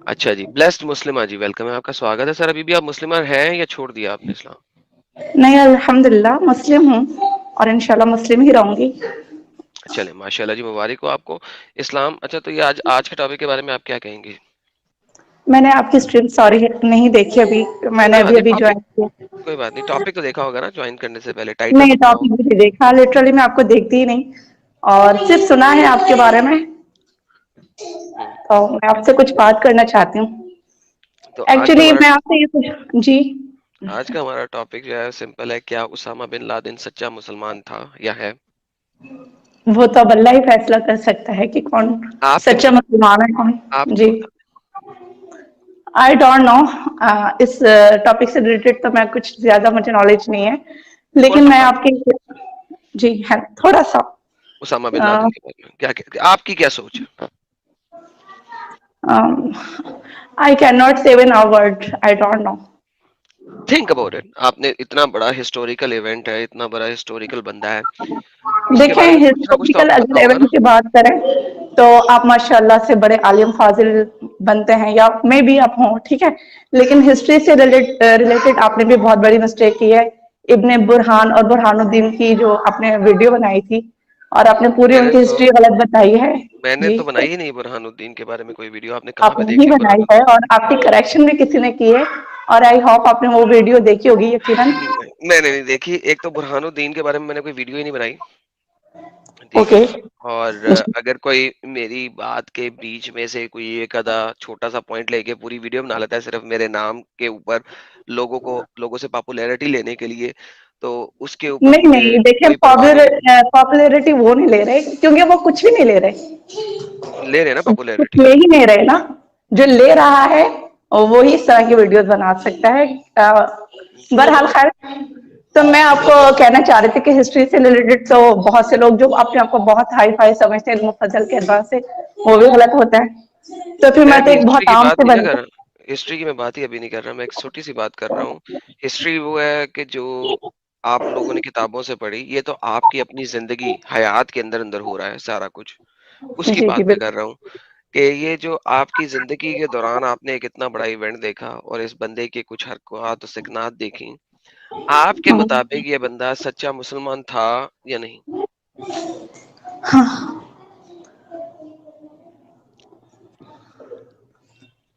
اچھا جی، بلیسڈ مسلمہ جی، ویلکم ہے، آپ کا سواگت ہے سر۔ ابھی بھی آپ مسلمہ ہیں یا چھوڑ دیا آپ نے اسلام؟ نہیں، الحمدللہ مسلم ہوں اور انشاءاللہ مسلم ہی رہوں گی۔ چلیں ماشاء اللہ جی، مبارک ہو آپ کو اسلام۔ اچھا تو یہ آج کے ٹاپک کے بارے میں آپ کیا کہیں گے؟ میں نے آپ کی اسٹریم سوری نہیں دیکھی ابھی، میں نے کوئی بات ابھی نہیں، ابھی ٹاپک جوائن کیا۔ کوئی بات نہیں، ٹاپک تو دیکھا ہوگا نا جوائن کرنے سے پہلے، ٹائٹل نہیں، تو پڑھا ٹاپک ہوگا۔ بھی دیکھا، لٹرلی میں آپ کو دیکھتی ہی نہیں اور صرف سنا ہے آپ کے بارے میں، ہوں، تو میں آپ سے کچھ بات کرنا چاہتی ہوں۔ تو ایکچولی میں آپ سے یہ کچھ جی آج کا ہمارا ٹاپک جو ہے سمپل ہے، کیا اسامہ بن لادن سچا مسلمان تھا یا ہے؟ وہ تو اب اللہ ہی فیصلہ کر سکتا ہے کہ کون آپ کے سچا مطابق مسلمان ہے کون۔ آپ کے جی، مطابق آئی ڈونٹ نو، اس ٹاپک سے ریلیٹڈ تو میں کچھ زیادہ مجھے نالج نہیں ہے، تھوڑا لیکن سا میں بات آپ کی جی ہے تھوڑا سا اسامہ بن لادن کے بارے میں کیا کہتے ہیں، آپ کی کیا سوچ ہے؟ آئی can not say in a word, I don't know. Think about it, آپ نے اتنا بڑا ہسٹوریکل ایونٹ ہے، اتنا بڑا ہسٹوریکل بندہ ہے، اس کے دیکھیں بارے میں کچھ نہ کچھ تو آپ ہسٹوریکل کو پتا اگر ہوگا نا۔ ایونٹ کی بات کریں تو آپ ماشاء اللہ سے بڑے عالم فاضل بنتے ہیں، یا میں بھی آپ ہوں، ٹھیک ہے، لیکن ہسٹری سے ریلیٹڈ آپ نے بھی بہت بڑی مسٹیک کی ہے۔ ابن برہان اور برہان الدین کی جو آپ نے ویڈیو بنائی تھی اور آپ نے پوری میں ان نے کی تو ہسٹری غلط بتائی ہے۔ میں نے جی، تو بنائی ہی نہیں برہان الدین کے بارے میں کوئی ویڈیو، آپ نے کہاں آپ پہ نے دیکھ ہی لی برہان بنائی ہے اور آپ کی کریکشن بھی کسی نے کی ہے، اور آئی ہوپ آپ نے وہ ویڈیو دیکھی ہوگی یقیناً۔ الدین؟ میں نے نہیں دیکھی، ایک تو برہان الدین کے بارے میں نے کوئی ویڈیو ہی نہیں بنائی، ٹھیک ہے، اوکے اور جی، اگر کوئی میری بات کے بیچ میں سے کوئی ایک آدھا چھوٹا سا پوائنٹ لے کے پوری ویڈیو بنا لیتا ہے صرف میرے نام کے اوپر، لوگوں سے پاپولیرٹی لینے کے لیے، تو اس کے اوپر نہیں مجھے نہیں، دیکھیں کوئی پرواہ نہیں ہے۔ پاپولیرٹی وہ نہیں لے رہے کیونکہ وہ کچھ بھی نہیں لے رہے، لے رہے ہیں نا کچھ پاپولیرٹی۔ لے ہی نہیں رہے نا، جو لے رہا ہے وہی اس طرح کی ویڈیوز بنا سکتا ہے۔ ٹرو بہرحال خیر، تو میں آپ کو کہنا چاہ رہی تھی کہ ہسٹری سے ریلیٹڈ تو بہت سے لوگ جو اپنے آپ کو بہت ہائی فائی سمجھتے ہیں علم و فضل کے اعتبار سے، وہ بھی غلط ہوتا ہے، تو پھر میں تو ابھی ایک ہسٹری بہت کی عام بات سے نہیں نا بن کر رہا، ہسٹری کی میں بات ہی ابھی نہیں کر رہا، میں ایک چھوٹی سی بات کر رہا ہوں۔ ہسٹری وہ ہے کہ جو آپ لوگوں نے کتابوں سے پڑھی، یہ تو آپ کی اپنی زندگی حیات کے اندر اندر ہو رہا ہے سارا کچھ، اس کی جی جی بات میں کر بالکل، رہا ہوں کہ یہ جو آپ کی زندگی کے دوران آپ نے ایک اتنا بڑا ایونٹ دیکھا اور اس بندے کے کچھ حرکات و سکنات دیکھی، آپ کے مطابق یہ بندہ سچا مسلمان تھا یا نہیں؟ ہاں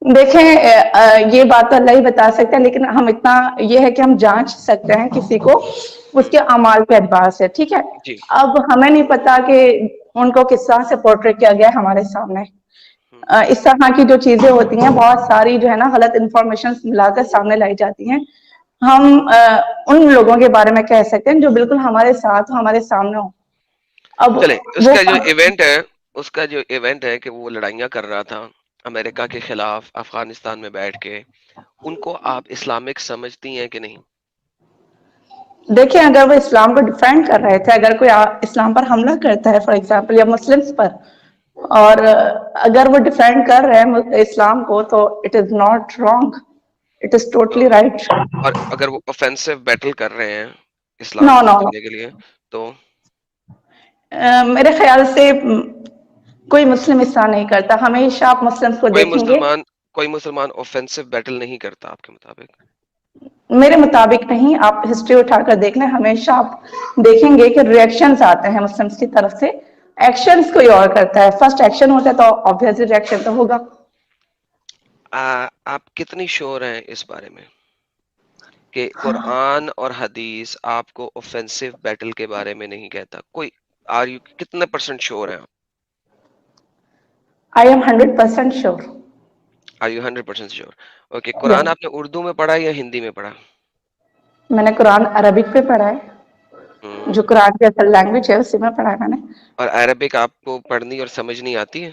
دیکھیں، یہ بات تو اللہ ہی بتا سکتا ہے، لیکن ہم اتنا یہ ہے کہ ہم جانچ سکتے ہیں کسی کو اس ہوں، کے اعمال کے اعتبار سے، ٹھیک ہے۔ جی، اب ہمیں نہیں پتا کہ ان کو کس طرح سے پورٹریٹ کیا گیا ہے ہمارے سامنے، ہوں، اس طرح کی جو چیزیں ہوتی ہیں بہت ساری جو ہے نا غلط انفارمیشن ملا کر سامنے لائی جاتی ہیں۔ ہم ان لوگوں کے بارے میں کہہ سکتے ہیں جو بالکل ہمارے ساتھ ہو، ہمارے سامنے ہو۔ اب چلیں اس وہ کا جو ایونٹ ہے، اس کا جو ایونٹ ہے کہ وہ لڑائیاں کر رہا تھا امریکہ کے خلاف افغانستان میں بیٹھ کے، ان کو آپ اسلامک سمجھتی ہیں کہ نہیں؟ دیکھیں، اگر وہ اسلام کو ڈیفینڈ کر رہے تھے، اگر کوئی اسلام پر حملہ کرتا ہے فار ایگزامپل، یا مسلمس پر، اور اگر وہ ڈیفینڈ کر رہے ہیں اسلام کو، تو it is not wrong, it is totally right. اور اگر وہ اوفینسو بیٹل کر رہے ہیں نو اسلام کو نو ختم کرنے کے لیے تو میرے خیال سے کوئی مسلم اس طرح نہیں کرتا، ہمیشہ آپ مسلم کو کوئی دیکھیں گے۔ مسلمان کوئی مسلمان اوفینسو بیٹل نہیں کرتا آپ کے مطابق؟ میرے مطابق نہیں، آپ ہسٹری اٹھا کر دیکھ لیں، ہمیشہ آپ دیکھیں گے کہ ریئیکشنز آتے ہیں مسلمس کی طرف سے، ایکشنز کوئی اور کرتا ہے، فرسٹ ایکشن ہوتا ہے تو obviously ریئیکشن تو ہوگا۔ آپ کتنی شور ہیں اس بارے میں کہ قرآن اور حدیث آپ کو اوفینسو بیٹل کے بارے میں نہیں کہتا؟ کوئی کتنے پرسنٹ شور ہیں آپ؟ I am 100% sure. Are you 100% sure? Okay, Quran آپ نے اردو میں پڑھا یا ہندی میں پڑھا؟ میں نے قرآن عربک پہ پڑھا ہے، ہوں، جو قرآن کی اصل لینگویج ہے اسی میں پڑھا ہے میں نے۔ اور عربک آپ کو پڑھنی اور سمجھنی آتی ہے؟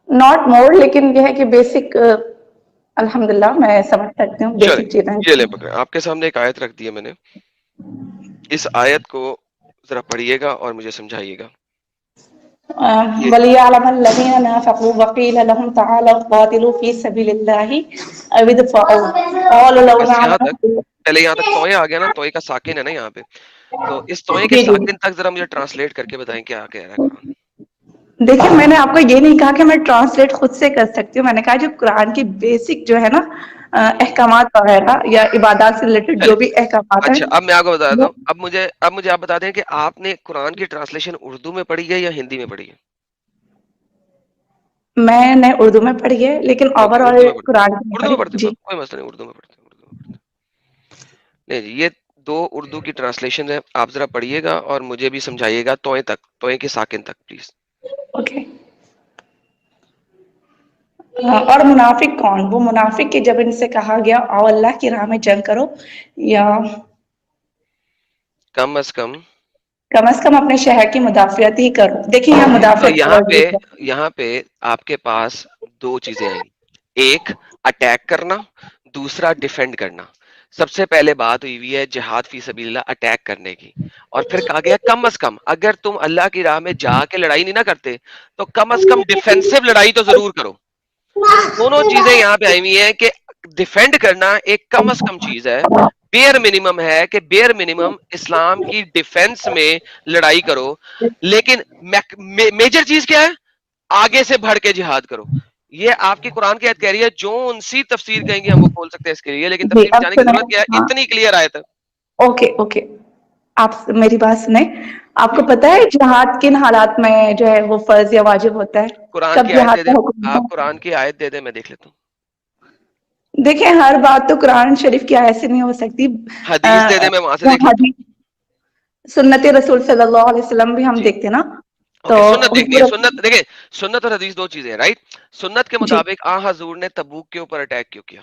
ناٹ مور، لیکن یہ ہے کہ بیسک الحمدللہ میں سمجھ سکتی ہوں چلیں، بیسک چیزیں۔ یہ لیں پکڑیں، آپ کے سامنے ایک آیت رکھ دی ہے میں نے، اس آیت کو ذرا پڑھیے گا اور مجھے سمجھائیے گا۔ یہ وَلِيَعْلَمَ الَّذِينَ نَافَقُوا وَقِيلَ لَهُمْ تَعَالَوْا قَاتِلُوا فِي سَبِيلِ اللَّهِ أَوِ ادْفَعُوا قَالُوا لَوْ بس یہاں تک، نَعْلَمُ۔ پہلے یہاں تک توئے آ گیا نا، توئے کا ساکن ہے نا یہاں پہ، تو اس توئے کے جی جی، ساکن تک ذرا مجھے ٹرانسلیٹ کر کے بتائیں کیا کہہ رہا ہے قرآن؟ دیکھیں میں نے آپ کو یہ نہیں کہا کہ میں ٹرانسلیٹ خود سے کر سکتی ہوں، میں نے کہا جو قرآن کی بیسک جو ہے نا احکامات وغیرہ یا عبادات سے ریلیٹڈ چلے جو بھی احکامات ہیں اچھا، اب میں آپ کو بتاتا وہ ہوں، اب مجھے آپ بتا دیں کہ آپ نے قرآن کی ٹرانسلیشن اردو میں پڑھی ہے یا ہندی میں پڑھی ہے؟ میں نے اردو میں پڑھی ہے، لیکن اوور اوکے، آل اردو میں پڑھتے قرآن کی نہیں اردو میں پڑھی پڑھتے جی. کوئی مسئلہ نہیں، اردو میں پڑھتے. نہیں جی، یہ دو اردو کی ٹرانسلیشن ہے، آپ ذرا پڑھیے گا اور مجھے بھی سمجھائیے گا، توئیں تک، توئیں کے ساکن تک پلیز. اوکے. اور منافق کون؟ وہ منافق کہ جب ان سے کہا گیا آؤ اللہ کی راہ میں جنگ کرو، یا کم از کم اپنے شہر کی مدافعت ہی کرو. دیکھیں یہاں تو مدافعت کا یہاں ورڈ پہ یوز ہے. یہاں پہ آپ کے پاس دو چیزیں آئیں، ایک اٹیک کرنا، دوسرا ڈیفینڈ کرنا. سب سے پہلے بات ہوئی ہے جہاد فی سبیل اللہ اٹیک کرنے کی، اور پھر کہا گیا کم از کم اگر تم اللہ کی راہ میں جا کے لڑائی نہیں نہ کرتے تو کم از کم ڈیفینسو لڑائی تو ضرور کرو. تو دونوں چیزیں یہاں پہ آئی ہوئی ہیں کہ ڈیفینڈ کرنا ایک کم از کم چیز ہے، بیئر منیمم ہے کہ بیئر منیمم اسلام کی ڈیفینس میں لڑائی کرو. لیکن میجر چیز کیا ہے؟ آگے سے بڑھ کے جہاد کرو. یہ آپ کی قرآن کی آیت کہہ رہی ہے، جو ان سی تفسیر کہیں گے ہم وہ کھول سکتے ہیں اس کے لیے، لیکن جی تفسیر میں اب جانے کی سنیں. ضرورت کیا ہے؟ ہاں اتنی کلیئر آیت ہے. اوکے اوکے، آپ میری بات سنیں. آپ کو جی پتا ہے جہاد کن حالات میں جو ہے وہ فرض یا واجب ہوتا ہے؟ قرآن کب کی آیت دے جہاد دیں، کا حکم ہوتا آپ ہے؟ قرآن کی آیت دے دیں، میں دیکھ لیتا ہوں. دیکھیں ہر بات تو قرآن شریف کی آیت سے نہیں ہو سکتی. حدیث دے دیں، میں وہاں سے دیکھ لیتا ہوں. حدیث سنت رسول صلی اللہ علیہ وسلم بھی ہم جی دیکھتے نا. تو اوکے، سنت دیکھنی ہے. حضور سنت دیکھیں، سنت اور حدیث دو چیزیں ہیں، رائٹ. سنت کے جی مطابق حضور نے تبوک کے اوپر اٹیک کیوں کیا؟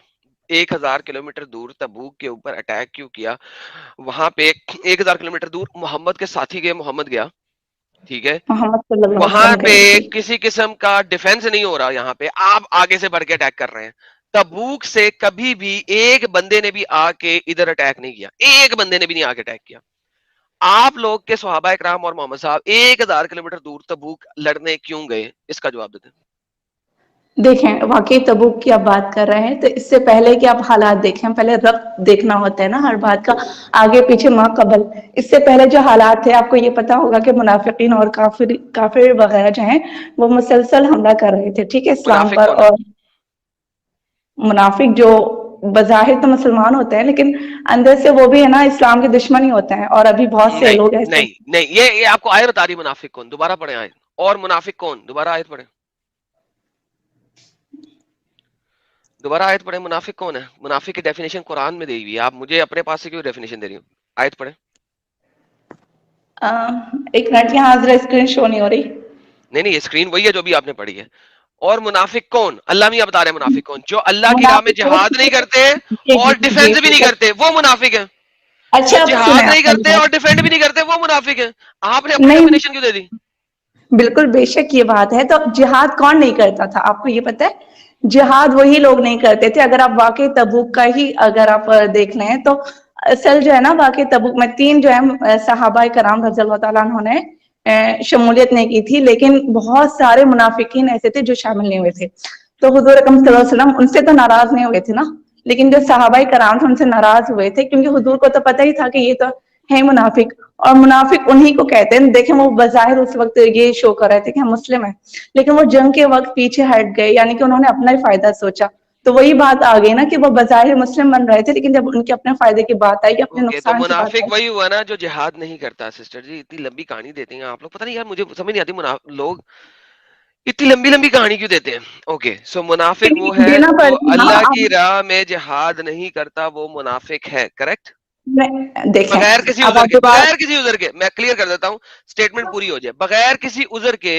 1000 کلومیٹر دور تبوک کے اوپر اٹیک کیوں کیا؟ وہاں پہ 1000 کلومیٹر دور محمد کے ساتھی گئے، محمد گیا، ٹھیک ہے. محمد صلی اللہ علیہ وہاں وسلم پہ گئے جی. کسی قسم کا ڈیفenس نہیں ہو رہا، یہاں پہ آپ آگے سے بڑھ کے اٹیک کر رہے ہیں. تبوک سے کبھی بھی ایک بندے نے بھی آ کے ادھر اٹیک نہیں کیا، ایک بندے نے بھی نہیں آ کے اٹیک کیا. آپ لوگ کے صحابہ اکرام اور محمد صاحب 1000 کلومیٹر دور تبوک لڑنے کیوں گئے؟ اس کا جواب دیتے ہیں. دیکھیں واقعی تبوک کی آپ بات کر رہے ہیں تو اس سے پہلے کہ آپ حالات دیکھیں، پہلے ربط دیکھنا ہوتا ہے نا ہر بات کا، آگے پیچھے ما قبل. اس سے پہلے جو حالات تھے آپ کو یہ پتا ہوگا کہ منافقین اور کافر وغیرہ جو ہیں وہ مسلسل حملہ کر رہے تھے، ٹھیک ہے، اسلام منافق پر. کون ہے؟ اور منافق جو بظاہر تو مسلمان ہوتے ہیں لیکن اندر سے وہ بھی ہے نا اسلام کے دشمن ہی ہوتے ہیں، اور ابھی بہت سے نہیں لوگ ایسے. نہیں نہیں، یہ آپ کو آیت بتا رہی منافق کون، دوبارہ پڑھیں آیت. اور منافق کون، دوبارہ آیت پڑھیں، دوبارہ آیت پڑھیں. منافق کون ہے؟ منافق کی ڈیفینیشن قرآن میں دی ہوئی ہے، آپ مجھے اپنے پاس سے کیوں ڈیفینیشن دے رہی ہوں؟ آیت پڑھیں. ایک منٹ، یہاں ذرا اسکرین شو نہیں ہو رہی. نہیں نہیں، اسکرین وہی ہے جو بھی آپ نے پڑھی ہے. اور منافق کون؟ اللہ میاں بتا رہے ہیں منافق کون، جو اللہ کی راہ میں منافق وہ جہاد نہیں کرتے جی اور جی جی ڈیفینس بھی نہیں جی. کرتے، وہ منافق ہیں. جو اچھا اب جہاد سنیں نہیں آپ میری کرتے اور بات. ڈیفینڈ بھی نہیں کرتے وہ منافق ہیں. آپ نے اپنی نہیں ڈیفینیشن کیوں دے دی؟ بالکل بے شک یہ بات ہے. تو جہاد کون نہیں کرتا تھا آپ کو یہ پتا ہے؟ جہاد وہی لوگ نہیں کرتے تھے. اگر آپ واقعی تبوک کا ہی اگر آپ دیکھ لیں تو اصل جو ہے نا واقعی تبوک میں 3 جو ہے صحابہ کرام رضی اللہ تعالیٰ عنہ نے شمولیت نہیں کی تھی، لیکن بہت سارے منافقین ایسے تھے جو شامل نہیں ہوئے تھے. تو حضور اکرم صلی اللہ علیہ وسلم ان سے تو ناراض نہیں ہوئے تھے نا، لیکن جو صحابہ کرام تھے ان سے ناراض ہوئے تھے، کیونکہ حضور کو تو پتہ ہی تھا کہ یہ تو ہے منافق. اور منافق انہی کو کہتے ہیں. دیکھیں وہ بظاہر اس وقت یہ شو کر رہے تھے کہ ہم مسلم ہیں، لیکن وہ جنگ کے وقت پیچھے ہٹ گئے، یعنی کہ انہوں نے اپنا ہی فائدہ سوچا. تو وہی بات آ گئی نا کہ وہ بظاہر مسلم بن رہے تھے، لیکن جب ان کے اپنے فائدے کی بات آئی، اپنے اوکے، تو نقصان کی بات منافق آئی. وہی ہوا نا جو جہاد نہیں کرتا. سسٹر جی اتنی لمبی کہانی دیتے ہیں آپ لوگ، پتہ نہیں یار مجھے سمجھ نہیں آتی لوگ اتنی لمبی لمبی کہانی کیوں دیتے ہیں. اوکے سو منافق وہ ہے دینا جو پڑے گا. اللہ ہاں کی راہ میں جہاد نہیں کرتا، وہ منافق ہے. کریکٹ؟ دیکھیں بغیر کسی اب عذر آپ کے، جو بات. بغیر کسی عذر کے، میں کلیئر کر دیتا ہوں اسٹیٹمنٹ پوری ہو جائے. بغیر کسی عذر کے،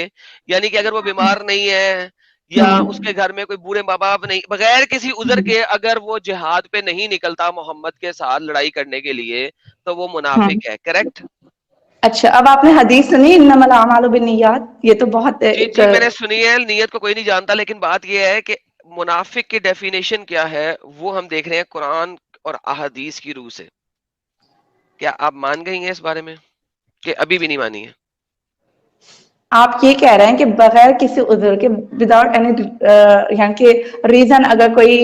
یعنی کہ اگر وہ بیمار نہیں ہے یا اس کے گھر میں کوئی بوڑھے ماں باپ نہیں، بغیر کسی عذر کے اگر وہ جہاد پہ نہیں نکلتا محمد کے ساتھ لڑائی کرنے کے لیے تو وہ منافق ہے. کریکٹ؟ اچھا اب آپ نے حدیث سنی انما الاعمال بالنیات؟ یہ تو بہت جی ایک. جی میں نے سنی ہے، نیت کو کوئی نہیں جانتا، لیکن بات یہ ہے کہ منافق کی ڈیفینیشن کیا ہے وہ ہم دیکھ رہے ہیں قرآن اور احادیث کی روح سے. کیا آپ مان گئی ہیں اس بارے میں کہ ابھی بھی نہیں مانی ہے؟ آپ یہ کہہ رہے ہیں کہ بغیر کسی عذر کے وداؤٹ اینی یعنی کہ ریزن اگر کوئی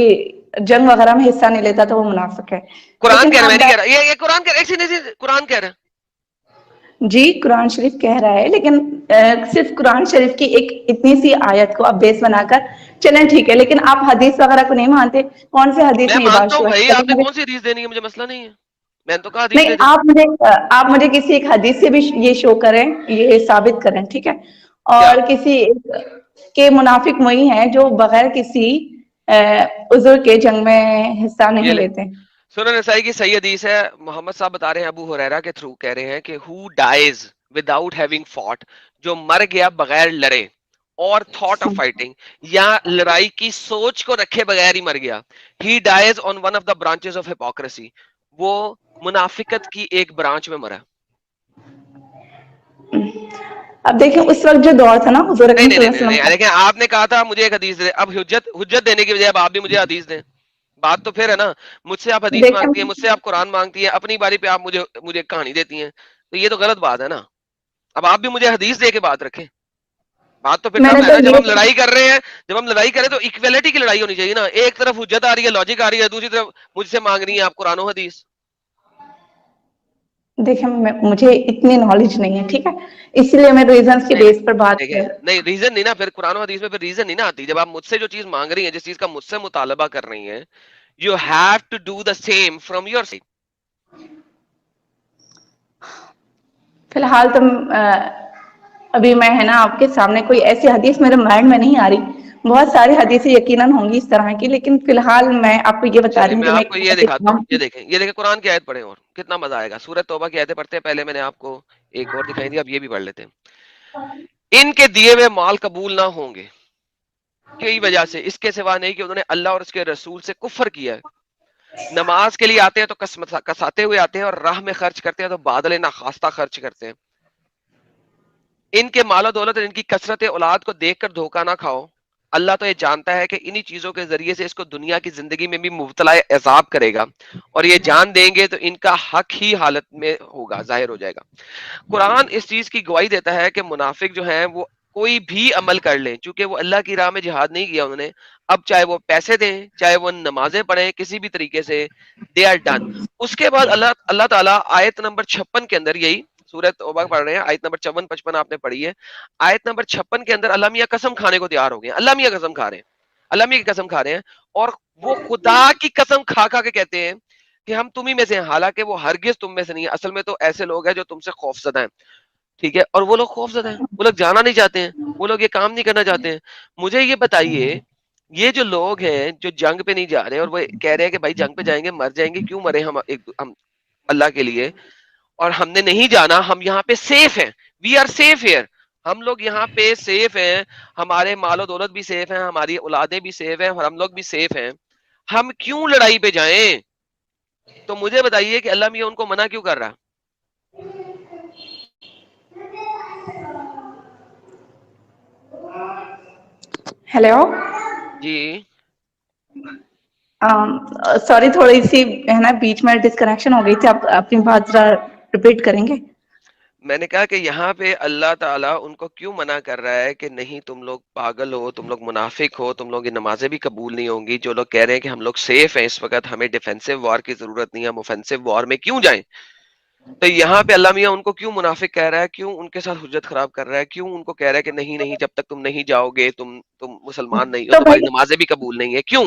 جنگ وغیرہ میں حصہ نہیں لیتا تو وہ منافق ہے. قرآن لیکن کہہ رہا ہے، میں آپ نہیں کہہ رہا. یہ قرآن کہہ رہا ہے، قرآن کہہ رہا ہے. جی قرآن شریف کہہ رہا ہے، لیکن صرف قرآن شریف کی ایک اتنی سی آیت کو آپ بیس بنا کر چلیں ٹھیک ہے، لیکن آپ حدیث وغیرہ کو نہیں مانتے. کون سے حدیث میں میں یہ بات مانتا ہوں شو بھائی، ہے؟ آپ نے کون سی حدیث دینی ہے، مجھے مسئلہ نہیں ہے، میں نے تو کہا حدیث نہیں، دے دیں. آپ مجھے کسی ایک حدیث سے بھی یہ شو کریں، یہ ثابت کریں ٹھیک ہے. کیا؟ اور کسی ایک کے منافق وہی ہیں جو بغیر کسی عذر کے جنگ میں حصہ یہ نہیں لے لیتے. سنن نسائی کی صحیح حدیث ہے، محمد صاحب بتا رہے ہیں ابو ہریرہ کے تھرو کہہ رہے ہیں کہ who dies without having fought, جو مر گیا بغیر لڑے، اور تھاٹ آف فائٹنگ، یا لڑائی کی سوچ کو رکھے بغیر ہی مر گیا، he dies on one of the branches of hypocrisy, وہ منافقت کی ایک برانچ میں مرا. اب دیکھیں اس وقت جو دور تھا نا حضور نہیں اکرم نہیں صلی نہیں اللہ علیہ نہیں وسلم نہیں، کا. لیکن آپ نے کہا تھا مجھے ایک حدیث دے، اب حجت دینے کی بجائے اب آپ بھی مجھے حدیث دیں. بات تو پھر ہے نا، مجھ سے آپ حدیث دیکھیں مانگتی ہیں، مجھ سے آپ قرآن مانگتی ہیں، اپنی باری پہ آپ مجھے کہانی دیتی ہیں، تو یہ تو غلط بات ہے نا. اب آپ بھی مجھے حدیث دے کے بات رکھیں. بات تو پھر میں نے تب ہے تو نا جب ہم یہ لڑائی کر رہے ہیں، جب ہم لڑائی کریں تو ایکویلٹی کی لڑائی ہونی چاہیے نا. ایک طرف حجت آ رہی ہے، لاجک آ رہی ہے، دوسری طرف مجھ سے مانگ رہی ہیں آپ قرآن و حدیث. دیکھیں مجھے اتنی نالج نہیں ہے ٹھیک ہے، اسی لیے میں ریزنس کے نہیں بیس پر بات دیکھیں، کر. نہیں ریزن نہیں نا، پھر قرآن و حدیث میں پھر ریزن نہیں نا آتی. جب آپ مجھ سے جو چیز مانگ رہی ہیں، جس چیز کا مجھ سے مطالبہ کر رہی ہیں، you have to do the same from your side. فی الحال تو ابھی میں ہے نا آپ کے سامنے کوئی ایسی حدیث میرے مائنڈ میں نہیں آ رہی. بہت ساری حدیثیں یقیناً ہوں گی اس طرح کی، لیکن فی الحال میں آپ کو یہ بتا چلے رہی ہوں میں کہ آپ کو یہ ایک دکھاتا ہوں، یہ دیکھیں قرآن کی آیت پڑھیں اور کتنا مزہ آئے گا. سورۃ توبہ کی آیتیں پڑھتے ہیں، پہلے میں نے آپ کو ایک اور دکھائی تھی، اب یہ بھی پڑھ لیتے ہیں. ان کے دیے ہوئے مال قبول نہ ہوں گے کئی وجہ سے، اس کے سوا نہیں کہ انہوں نے اللہ اور اس کے رسول سے کفر کیا ہے. نماز کے لیے آتے ہیں تو کساتے ہوئے آتے ہیں، اور راہ میں خرچ کرتے ہیں تو بادل ناخواستہ خرچ کرتے ہیں. ان کے مال و دولت اور ان کی کثرت اولاد کو دیکھ کر دھوکہ نہ کھاؤ، اللہ تو یہ جانتا ہے کہ انہی چیزوں کے ذریعے سے اس کو دنیا کی زندگی میں بھی مبتلا عذاب کرے گا، اور یہ جان دیں گے تو ان کا حق ہی حالت میں ہوگا، ظاہر ہو جائے گا. قرآن اس چیز کی گواہی دیتا ہے کہ منافق جو ہیں وہ کوئی بھی عمل کر لیں، چونکہ وہ اللہ کی راہ میں جہاد نہیں کیا انہوں نے، اب چاہے وہ پیسے دیں، چاہے وہ نمازیں پڑھیں، کسی بھی طریقے سے دے آر ڈن. اس کے بعد اللہ تعالیٰ آیت نمبر 56 کے اندر، یہی سورۃ توبہ پڑھ رہے ہیں، آیت نمبر 54 55 آپ نے پڑھی ہے، آیت نمبر 56 کے اندر اللہ میاں قسم کھانے کو تیار ہو گئے ہیں. اللہ میاں قسم کھا رہے ہیں، اللہ میاں کی قسم کھا رہے ہیں، اور وہ خدا کی قسم کھا کھا کے کہتے ہیں کہ ہم تم ہی میں سے ہیں، حالانکہ وہ ہرگز تم میں سے نہیں ہے. اصل میں تو ایسے لوگ ہیں جو تم سے خوف زدہ ہیں، ٹھیک ہے، اور وہ لوگ خوف زدہ ہیں، وہ لوگ جانا نہیں چاہتے ہیں، وہ لوگ یہ کام نہیں کرنا چاہتے ہیں. مجھے یہ بتائیے، یہ جو لوگ ہیں جو جنگ پہ نہیں جا رہے اور وہ کہہ رہے ہیں کہ بھائی جنگ پہ جائیں گے مر جائیں گے، کیوں مرے ہم اللہ کے لیے، اور ہم نے نہیں جانا، ہم یہاں پہ سیف ہیں، وی آر سیف ہیئر، ہم لوگ یہاں پہ سیف ہیں، ہمارے مال و دولت بھی سیف ہیں، ہماری اولادیں بھی سیف ہیں، اور ہم لوگ بھی سیف ہیں، ہم کیوں لڑائی پہ جائیں؟ تو مجھے بتائیے کہ اللہ میاں ان کو منع کیوں کر رہا؟ ہیلو. جی سوری، تھوڑی سی ہے نا بیچ میں ڈسکنیکشن ہو گئی تھی، آپ اپنی بات ذرا ریپیٹ کریں گے؟ میں نے کہا کہ یہاں پہ اللہ تعالیٰ ان کو کیوں منع کر رہا ہے کہ نہیں تم لوگ پاگل ہو، تم لوگ منافق ہو، تم لوگ یہ نمازیں بھی قبول نہیں ہوں گی. جو لوگ کہہ رہے ہیں کہ ہم لوگ سیف ہیں اس وقت، ہمیں ڈیفینسو وار کی ضرورت نہیں ہے، ہم اوفینسو وار میں کیوں جائیں؟ تو یہاں پہ اللہ میاں ان کو کیوں منافق کہہ رہا ہے، کیوں ان کے ساتھ حجت خراب کر رہا ہے، کیوں ان کو کہہ رہا ہے کہ نہیں نہیں، جب تک تم نہیں جاؤ گے، تم مسلمان نہیں ہو، تو تمہاری بھائی نمازیں بھی قبول نہیں ہے، کیوں؟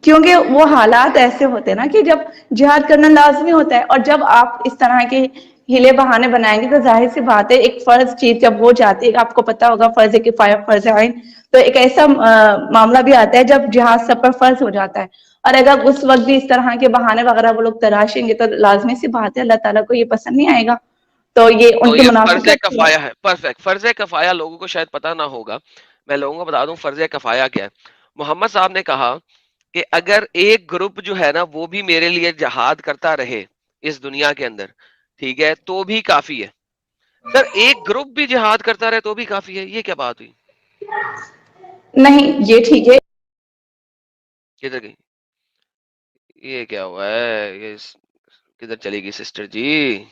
کیونکہ وہ حالات ایسے ہوتے ہیں نا کہ جب جہاد کرنا لازمی ہوتا ہے، اور جب آپ اس طرح کے ہیلے بہانے بنائیں گے تو ظاہر سی بات ہے ایک فرض چیز جب وہ جاتی ہے، آپ کو پتا ہوگا فرض کفایہ فرض عین، تو ایک ایسا معاملہ بھی آتا ہے جب جہاد سب پر فرض ہو جاتا ہے، اور اگر اس وقت بھی اس طرح کے بہانے وغیرہ وہ لوگ تراشیں گے تو لازمی سی بات ہے اللہ تعالیٰ کو یہ پسند نہیں آئے گا. تو یہ ان تو کی یہ فرض منافقت ہے. کفایہ ہے، پرفیکٹ. فرض کفایہ لوگوں کو شاید پتہ نہ ہوگا، میں لوگوں کو بتا دوں فرض کفایہ کیا ہے. محمد صاحب نے کہا کہ اگر ایک گروپ جو ہے نا وہ بھی میرے لیے جہاد کرتا رہے اس دنیا کے اندر، ٹھیک ہے، تو بھی کافی ہے. سر ایک گروپ بھی جہاد کرتا رہے تو بھی کافی ہے، یہ کیا بات ہوئی؟ نہیں یہ ٹھیک ہے. کدھر گئی؟ یہ کیا ہوا ہے؟ یہ کدھر چلی گئی سسٹر جی؟